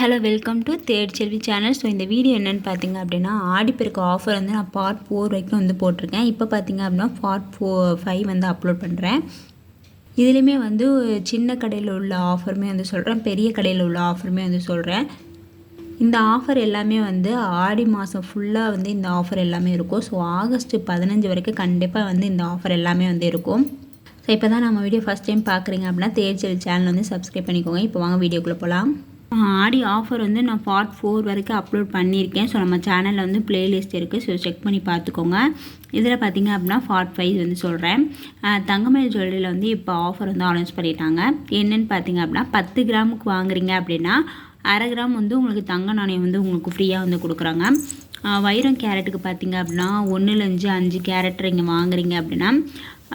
Hello welcome to third Selvi channel. So இந்த video என்னென்னு பார்த்தீங்க அப்படின்னா, ஆடிப்பெருக்கு ஆஃபர் வந்து நான் பார்ட் 4 வரைக்கும் வந்து போட்டிருக்கேன். இப்போ பார்த்தீங்க அப்படின்னா பார்ட் 5 வந்து அப்லோட் பண்ணுறேன். இதுலேயுமே வந்து சின்ன கடையில் உள்ள ஆஃபருமே வந்து சொல்கிறேன், பெரிய கடையில் உள்ள ஆஃபருமே வந்து சொல்கிறேன். இந்த ஆஃபர் எல்லாமே வந்து ஆடி மாதம் ஃபுல்லாக வந்து இந்த ஆஃபர் எல்லாமே இருக்கும். ஸோ ஆகஸ்ட் 15 வரைக்கும் கண்டிப்பாக வந்து இந்த ஆஃபர் எல்லாமே வந்து இருக்கும். ஸோ இப்போ தான் நம்ம வீடியோ ஃபஸ்ட் டைம் பார்க்குறீங்க அப்படின்னா தேர்ட் செல்வி சேனல் வந்து சப்ஸ்கிரைப் பண்ணிக்கோங்க. இப்போ வாங்க வீடியோக்குள்ளே போகலாம். ஆடி ஆஃபர் வந்து நான் பார்ட் 4 வரைக்கும் அப்லோட் பண்ணியிருக்கேன். ஸோ நம்ம சேனலில் வந்து ப்ளேலிஸ்ட் இருக்குது, ஸோ செக் பண்ணி பார்த்துக்கோங்க. இதில் பார்த்திங்க அப்படின்னா பார்ட் 5 வந்து சொல்கிறேன். தங்கமயில் ஜுவல்லரியில் வந்து இப்போ ஆஃபர் வந்து அனௌன்ஸ் பண்ணிட்டாங்க. என்னென்னு பார்த்திங்க அப்படின்னா 10 கிராமுக்கு வாங்குறீங்க அப்படின்னா 1/2 கிராம் வந்து உங்களுக்கு தங்க நாணயம் வந்து உங்களுக்கு ஃப்ரீயாக வந்து கொடுக்குறாங்க. வைரம் கேரட்டுக்கு பார்த்திங்க அப்படின்னா 1 5 கேரட் நீங்கள் வாங்குறீங்க அப்படின்னா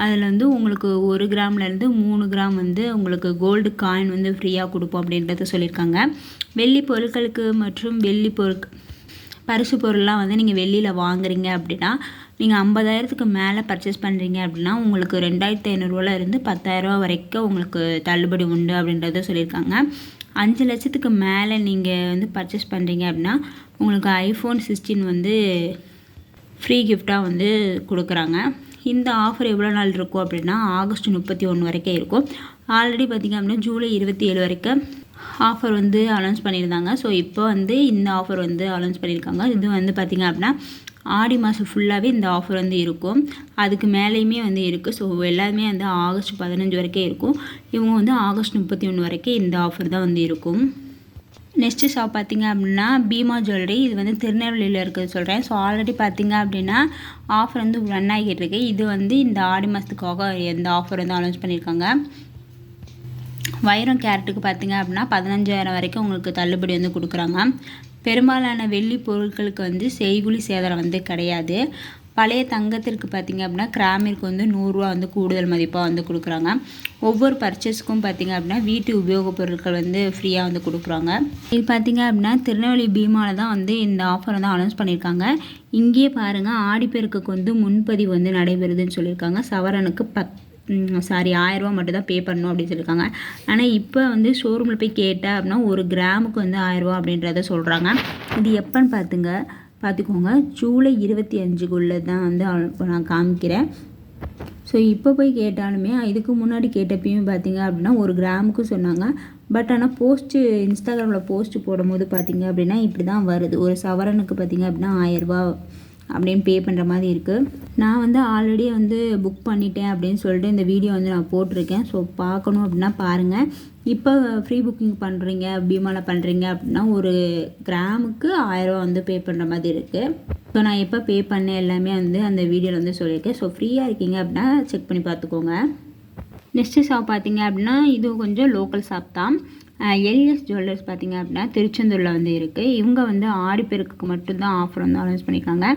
அதில் வந்து உங்களுக்கு 1 கிராம்லேருந்து 3 கிராம் வந்து உங்களுக்கு கோல்டு காயின் வந்து ஃப்ரீயாக கொடுப்போம் அப்படின்றத சொல்லியிருக்காங்க. வெள்ளி பொருட்களுக்கு மற்றும் வெள்ளி பரிசு பொருள்லாம் வந்து நீங்கள் வெள்ளியில் வாங்குறீங்க அப்படின்னா நீங்கள் 50,000க்கு மேலே பர்ச்சேஸ் பண்ணுறீங்க அப்படின்னா உங்களுக்கு 2,500 இருந்து 10,000 வரைக்கும் உங்களுக்கு தள்ளுபடி உண்டு அப்படின்றத சொல்லியிருக்காங்க. 5 லட்சத்துக்கு மேலே நீங்கள் வந்து பர்ச்சேஸ் பண்ணுறீங்க அப்படின்னா உங்களுக்கு ஐஃபோன் 16 வந்து ஃப்ரீ கிஃப்டாக வந்து கொடுக்குறாங்க. இந்த ஆஃபர் எவ்வளோ நாள் இருக்கும் அப்படின்னா ஆகஸ்ட் 31 வரைக்கும் இருக்கும். ஆல்ரெடி பார்த்திங்க அப்படின்னா ஜூலை 27 வரைக்கும் ஆஃபர் வந்து அனௌன்ஸ் பண்ணியிருந்தாங்க. ஸோ இப்போ வந்து இந்த ஆஃபர் வந்து அனௌன்ஸ் பண்ணியிருக்காங்க. இது வந்து பார்த்திங்க அப்படின்னா ஆடி மாதம் ஃபுல்லாகவே இந்த ஆஃபர் வந்து இருக்கும். அதுக்கு மேலேயுமே வந்து இருக்குது. ஸோ எல்லாருமே வந்து ஆகஸ்ட் 15 வரைக்கும் இருக்கும். இவங்க வந்து ஆகஸ்ட் 31 வரைக்கும் இந்த ஆஃபர் தான் வந்து இருக்கும். நெக்ஸ்ட்டு ஷாப் பார்த்திங்க அப்படின்னா பீமா ஜுவல்லரி. இது வந்து திருநெல்வேலியில் இருக்கிறது சொல்கிறேன். ஸோ ஆல்ரெடி பார்த்திங்க அப்படின்னா ஆஃபர் வந்து ரன் ஆகிட்டு இருக்கு. இது வந்து இந்த ஆடி மாதத்துக்காக எந்த ஆஃபர் வந்து அனௌன்ஸ் பண்ணியிருக்காங்க. வைரம் கேரட்டுக்கு பார்த்திங்க அப்படின்னா 15,000 வரைக்கும் உங்களுக்கு தள்ளுபடி வந்து கொடுக்குறாங்க. பெரும்பாலான வெள்ளி பொருட்களுக்கு வந்து செய்கூலி சேதாரம் வந்து கிடையாது. பழைய தங்கத்திற்கு பார்த்திங்க அப்படின்னா கிராமிற்கு வந்து 100 ரூபா வந்து கூடுதல் மதிப்பாக வந்து கொடுக்குறாங்க. ஒவ்வொரு பர்ச்சேஸ்க்கும் பார்த்திங்க அப்படின்னா வீட்டு உபயோகப் பொருட்கள் வந்து ஃப்ரீயாக வந்து கொடுக்குறாங்க. இது பார்த்திங்க அப்படின்னா திருநெல்வேலி பீமாவில் தான் வந்து இந்த ஆஃபர் வந்து அனௌன்ஸ் பண்ணியிருக்காங்க. இங்கேயே பாருங்கள் ஆடிப்பெருக்குக்கு வந்து முன்பதிவு வந்து நடைபெறுதுன்னு சொல்லியிருக்காங்க. சவரனுக்கு 1000 ரூபா மட்டும் தான் பே பண்ணணும் அப்படின்னு சொல்லியிருக்காங்க. ஆனால் இப்போ வந்து ஷோரூமில் போய் கேட்டால் அப்படின்னா 1 கிராமுக்கு வந்து 1000 ரூபா அப்படின்றத சொல்கிறாங்க. இது எப்போன்னு பார்த்துக்கோங்க, ஜூலை 25க்குள்ளே தான் வந்து நான் காமிக்கிறேன். ஸோ இப்போ போய் கேட்டாலுமே இதுக்கு முன்னாடி கேட்டப்பையும் பார்த்திங்க அப்படின்னா 1 கிராமுக்கு சொன்னாங்க. பட் ஆனால் இன்ஸ்டாகிராமில் போஸ்ட்டு போடும்போது பார்த்திங்க அப்படின்னா இப்படி தான் வருது. ஒரு சவரனுக்கு பார்த்திங்க அப்படின்னா 1000 ரூபா அப்படின்னு பே பண்ணுற மாதிரி இருக்குது. நான் வந்து ஆல்ரெடி வந்து புக் பண்ணிட்டேன் அப்படின்னு சொல்லிட்டு இந்த வீடியோ வந்து நான் போட்டிருக்கேன். ஸோ பார்க்கணும் அப்படின்னா பாருங்கள். இப்போ ஃப்ரீ புக்கிங் பண்ணுறீங்க பீமாவில் பண்ணுறீங்க அப்படின்னா 1 கிராமுக்கு 1000 ரூபா வந்து பே பண்ணுற மாதிரி இருக்குது. ஸோ நான் எப்போ பே பண்ணேன் எல்லாமே வந்து அந்த வீடியோவில் வந்து சொல்லியிருக்கேன். ஸோ ஃப்ரீயாக இருக்கீங்க அப்படின்னா செக் பண்ணி பார்த்துக்கோங்க. நெக்ஸ்ட்டு ஷாப் பார்த்திங்க அப்படின்னா இது கொஞ்சம் லோக்கல் ஷாப் தான். எல்எஸ் ஜுவல்லர்ஸ் பார்த்திங்க அப்படின்னா திருச்செந்தூரில் வந்து இருக்குது. இவங்க வந்து ஆடிப்பெருக்குக்கு மட்டும்தான் ஆஃபர் வந்து அனௌன்ஸ் பண்ணியிருக்காங்க.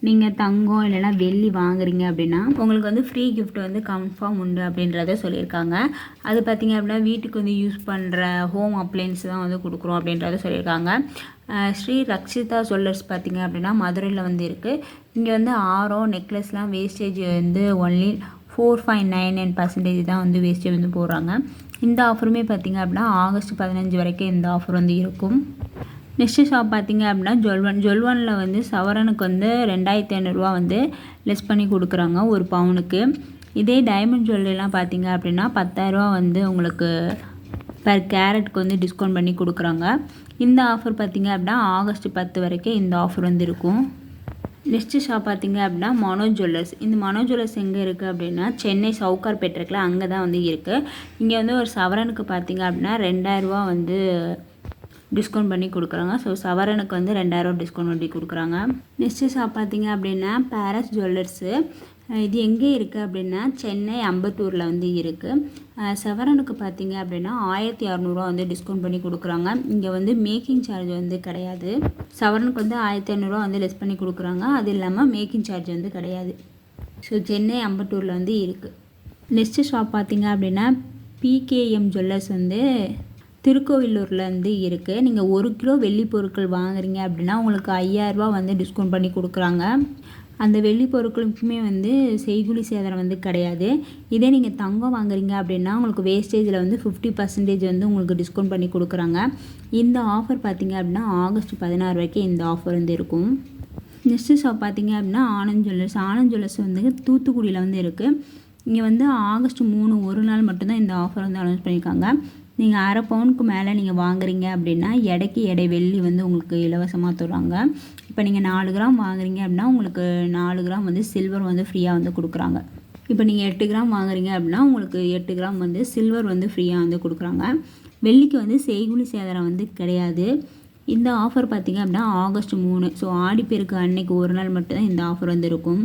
நீங்கள் தங்கம் இல்லைனா வெள்ளி வாங்குறீங்க அப்படின்னா உங்களுக்கு வந்து ஃப்ரீ கிஃப்ட் வந்து கன்ஃபார்ம் உண்டு அப்படின்றத சொல்லியிருக்காங்க. அது பார்த்திங்க அப்படின்னா வீட்டுக்கு வந்து யூஸ் பண்ணுற ஹோம் அப்ளையன்ஸ் தான் வந்து கொடுக்குறோம் அப்படின்றத சொல்லியிருக்காங்க. ஸ்ரீ ரக்ஷிதா ஜுவல்லர்ஸ் பார்த்திங்க அப்படின்னா மதுரையில் வந்து இருக்குது. இங்கே வந்து ஆரம் நெக்லஸ்லாம் வேஸ்டேஜ் வந்து ஒன்லி 4.99% தான் வந்து வேஸ்டேஜ் வந்து போடுறாங்க. இந்த ஆஃபருமே பார்த்திங்க அப்படின்னா ஆகஸ்ட் 15 வரைக்கும் இந்த ஆஃபர் வந்து இருக்கும். நெக்ஸ்ட்டு ஷாப் பார்த்திங்க அப்படின்னா ஜொல்வனில் வந்து சவரனுக்கு வந்து 2,500 ரூபா வந்து லெஸ் பண்ணி கொடுக்குறாங்க 1 பவுனுக்கு. இதே டைமண்ட் ஜுவல்லரிலாம் பார்த்திங்க அப்படின்னா 10,000 ரூபா வந்து உங்களுக்கு பர் கேரட்டுக்கு வந்து டிஸ்கவுண்ட் பண்ணி கொடுக்குறாங்க. இந்த ஆஃபர் பார்த்திங்க அப்படின்னா ஆகஸ்ட் 10 வரைக்கும் இந்த ஆஃபர் வந்து இருக்கும். நெக்ஸ்ட்டு ஷாப் பார்த்திங்க அப்படின்னா மனோஜ் ஜுவல்லர்ஸ். இந்த மனோஜ் ஜுவல்லர்ஸ் எங்கே இருக்குது அப்படின்னா சென்னை சவுகார்பேட் இருக்குல்ல, அங்கே தான் வந்து இருக்குது. இங்கே வந்து ஒரு சவரனுக்கு பார்த்திங்க அப்படின்னா 2,000 ரூபா வந்து டிஸ்கவுண்ட் பண்ணி கொடுக்குறாங்க. ஸோ சவரனுக்கு வந்து 2,000 ரூபா டிஸ்கவுண்ட் பண்ணி கொடுக்குறாங்க. நெக்ஸ்ட்டு ஷாப் பார்த்திங்க அப்படின்னா பாரஸ் ஜுவல்லர்ஸு. இது எங்கே இருக்குது அப்படின்னா சென்னை அம்பத்தூரில் வந்து இருக்குது. சவரனுக்கு பார்த்திங்க அப்படின்னா 1,600 ரூபா வந்து டிஸ்கவுண்ட் பண்ணி கொடுக்குறாங்க. இங்கே வந்து மேக்கிங் சார்ஜ் வந்து கிடையாது. சவரனுக்கு வந்து 1,500 ரூபா வந்து லெஸ் பண்ணி கொடுக்குறாங்க. அது இல்லாமல் மேக்கிங் சார்ஜ் வந்து கிடையாது. ஸோ சென்னை அம்பத்தூரில் வந்து இருக்குது. நெக்ஸ்ட்டு ஷாப் பார்த்திங்க அப்படின்னா பிகேஎம் ஜுவல்லர்ஸ் வந்து திருக்கோவிலூரில் வந்து இருக்குது. நீங்கள் 1 கிலோ வெள்ளி பொருட்கள் வாங்குறீங்க அப்படின்னா உங்களுக்கு 5,000 ரூபா வந்து டிஸ்கவுண்ட் பண்ணி கொடுக்குறாங்க. அந்த வெள்ளி பொருட்களுக்குமே வந்து செய்கூலி சேதாரம் வந்து கிடையாது. இதே நீங்கள் தங்கம் வாங்குறீங்க அப்படின்னா உங்களுக்கு வேஸ்டேஜில் வந்து 50% வந்து உங்களுக்கு டிஸ்கவுண்ட் பண்ணி கொடுக்குறாங்க. இந்த ஆஃபர் பார்த்திங்க அப்படின்னா ஆகஸ்ட் 16 வரைக்கும் இந்த ஆஃபர் வந்து இருக்கும். நெக்ஸ்ட்டு ஷாப் பார்த்திங்க அப்படின்னா ஆனந்த் ஜுவல்லர்ஸ் வந்து தூத்துக்குடியில் வந்து இருக்குது. இங்கே வந்து ஆகஸ்ட் 3 ஒரு நாள் மட்டும்தான் இந்த ஆஃபர் வந்து அனௌன்ஸ் பண்ணியிருக்காங்க. நீங்கள் அரை பவுனுக்கு மேலே நீங்கள் வாங்குறீங்க அப்படின்னா எடைக்கு எடை வெள்ளி வந்து உங்களுக்கு இலவசமாக தருவாங்க. இப்போ நீங்கள் 4 கிராம் வாங்குறீங்க அப்படின்னா உங்களுக்கு 4 கிராம் வந்து சில்வர் வந்து ஃப்ரீயாக வந்து கொடுக்குறாங்க. இப்போ நீங்கள் 8 கிராம் வாங்குறீங்க அப்படின்னா உங்களுக்கு 8 கிராம் வந்து சில்வர் வந்து ஃப்ரீயாக வந்து கொடுக்குறாங்க. வெள்ளிக்கு வந்து செய்கூலி சேதாரம் வந்து கிடையாது. இந்த ஆஃபர் பார்த்திங்க அப்படின்னா ஆகஸ்ட் 3 ஸோ ஆடிப்பெருக்கு அன்னைக்கு ஒரு நாள் மட்டும்தான் இந்த ஆஃபர் வந்து இருக்கும்.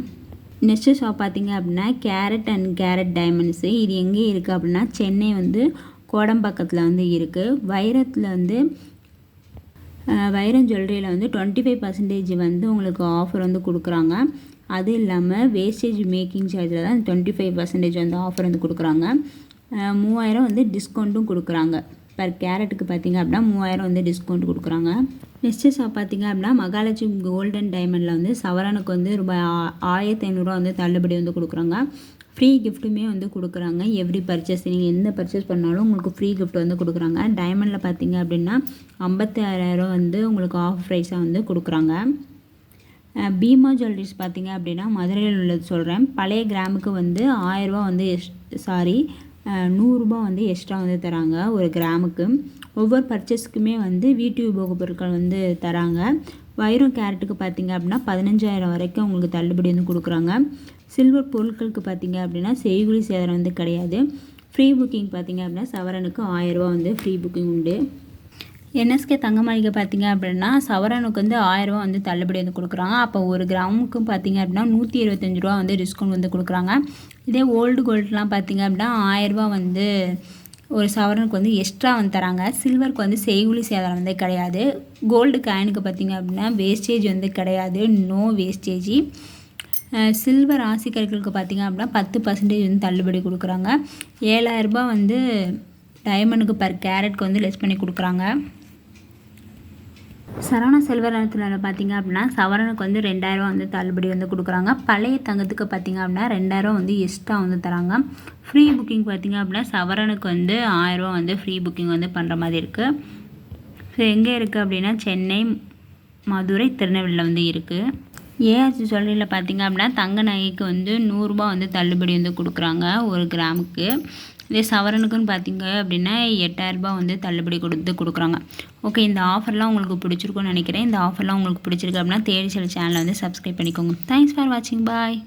நெக்ஸ்ட்டு ஷாப் பார்த்திங்க அப்படின்னா கேரட் டைமண்ட்ஸு. இது எங்கே இருக்குது அப்படின்னா சென்னை வந்து கோடம்பாக்கத்தில் வந்து இருக்குது. வைரத்தில் வந்து வைரம் ஜுவல்லரியில் வந்து 25% வந்து உங்களுக்கு ஆஃபர் வந்து கொடுக்குறாங்க. அது இல்லாமல் வேஸ்டேஜ் மேக்கிங் சார்ஜில் தான் 25% வந்து ஆஃபர் வந்து கொடுக்குறாங்க. 3000 வந்து டிஸ்கவுண்ட்டும் கொடுக்குறாங்க. பர் கேரட்டுக்கு பார்த்திங்க அப்படின்னா 3000 வந்து டிஸ்கவுண்ட் கொடுக்குறாங்க. நெக்ஸ்ட்டு ஷாப் பார்த்திங்க அப்படின்னா மகாலட்சுமி கோல்டன் டைமண்டில் வந்து சவரனுக்கு வந்து ரூபாய் 1500 வந்து தள்ளுபடி வந்து கொடுக்குறாங்க. ஃப்ரீ கிஃப்ட்டுமே வந்து கொடுக்குறாங்க. எவ்ரி பர்ச்சேஸ் நீங்கள் எந்த பர்ச்சேஸ் பண்ணாலும் உங்களுக்கு ஃப்ரீ கிஃப்ட் வந்து கொடுக்குறாங்க. டைமண்டில் பார்த்திங்க அப்படின்னா 56000 வந்து உங்களுக்கு ஆஃப் ப்ரைஸாக வந்து கொடுக்குறாங்க. பீமா ஜுவல்லரிஸ் பார்த்திங்க அப்படின்னா மதுரையில் உள்ளது சொல்கிறேன். பழைய கிராமுக்கு வந்து 1000 ரூபா வந்து 100 ரூபா வந்து எக்ஸ்ட்ரா வந்து தராங்க ஒரு கிராமுக்கு. ஒவ்வொரு பர்ச்சேஸ்க்குமே வந்து வீட்டு உபயோகப் பொருட்கள் வந்து தராங்க. வைரம் கேரட்டுக்கு பார்த்திங்க அப்படின்னா 15000 வரைக்கும் உங்களுக்கு தள்ளுபடி வந்து கொடுக்குறாங்க. சில்வர் பொருட்களுக்கு பார்த்திங்க அப்படின்னா செய்கூலி சேதாரம் வந்து கிடையாது. ஃப்ரீ புக்கிங் பார்த்திங்க அப்படின்னா சவரனுக்கு 1000 ரூபா வந்து ஃப்ரீ புக்கிங் உண்டு. என்எஸ்கே தங்க மாளிகை பார்த்திங்க அப்படின்னா சவரனுக்கு வந்து 1000 ரூபா வந்து தள்ளுபடி வந்து கொடுக்குறாங்க. அப்போ ஒரு கிராமுக்கு பார்த்திங்க அப்படின்னா 125 ரூபா வந்து டிஸ்கவுண்ட் வந்து கொடுக்குறாங்க. இதே ஓல்டு கோல்டுலாம் பார்த்திங்க அப்படின்னா 1000 ரூபா வந்து ஒரு சவரனுக்கு வந்து எக்ஸ்ட்ரா வந்து தராங்க. சில்வருக்கு வந்து செய்கூலி சேதாரம் வந்து கிடையாது. கோல்டு காயினுக்கு பார்த்திங்க அப்படின்னா வேஸ்டேஜ் வந்து கிடையாது, நோ வேஸ்டேஜ். சில்வர் ராசிக்கற்களுக்கு பார்த்திங்க அப்படின்னா 10% வந்து தள்ளுபடி கொடுக்குறாங்க. 7000 ரூபா வந்து டைமண்டுக்கு பர் கேரட்க்கு வந்து லெஸ் பண்ணி கொடுக்குறாங்க. சரவணா செல்வர் நேரத்தில் பார்த்திங்க அப்படின்னா சவரனுக்கு வந்து 2000 ரூபா வந்து தள்ளுபடி வந்து கொடுக்குறாங்க. பழைய தங்கத்துக்கு பார்த்திங்க அப்படின்னா 2000 ரூபா வந்து எக்ஸ்ட்ரா வந்து தராங்க. ஃப்ரீ புக்கிங் பார்த்திங்க அப்படின்னா சவரனுக்கு வந்து 1000 ரூபா வந்து ஃப்ரீ புக்கிங் வந்து பண்ணுற மாதிரி இருக்குது. ஸோ எங்கே இருக்குது அப்படின்னா சென்னை, மதுரை, திருநெல்வேலியில் வந்து இருக்குது. ஏஆர்சி ஜுவல்லரியில் பார்த்திங்க அப்படின்னா தங்க நகைக்கு வந்து 100 ரூபா வந்து தள்ளுபடி வந்து கொடுக்குறாங்க ஒரு கிராமுக்கு. இதே சவரனுக்குன்னு பார்த்திங்க அப்படின்னா 8000 ரூபா வந்து தள்ளுபடி கொடுக்குறாங்க. ஓகே, இந்த ஆஃபர்லாம் உங்களுக்கு பிடிச்சிருக்குன்னு நினைக்கிறேன். இந்த ஆஃபர்லாம் உங்களுக்கு பிடிச்சிருக்கு அப்படின்னா தேடி சேனலை வந்து சப்ஸ்கிரைப் பண்ணிக்கோங்க. தேங்க்ஸ் ஃபார் வாட்சிங். பாய்.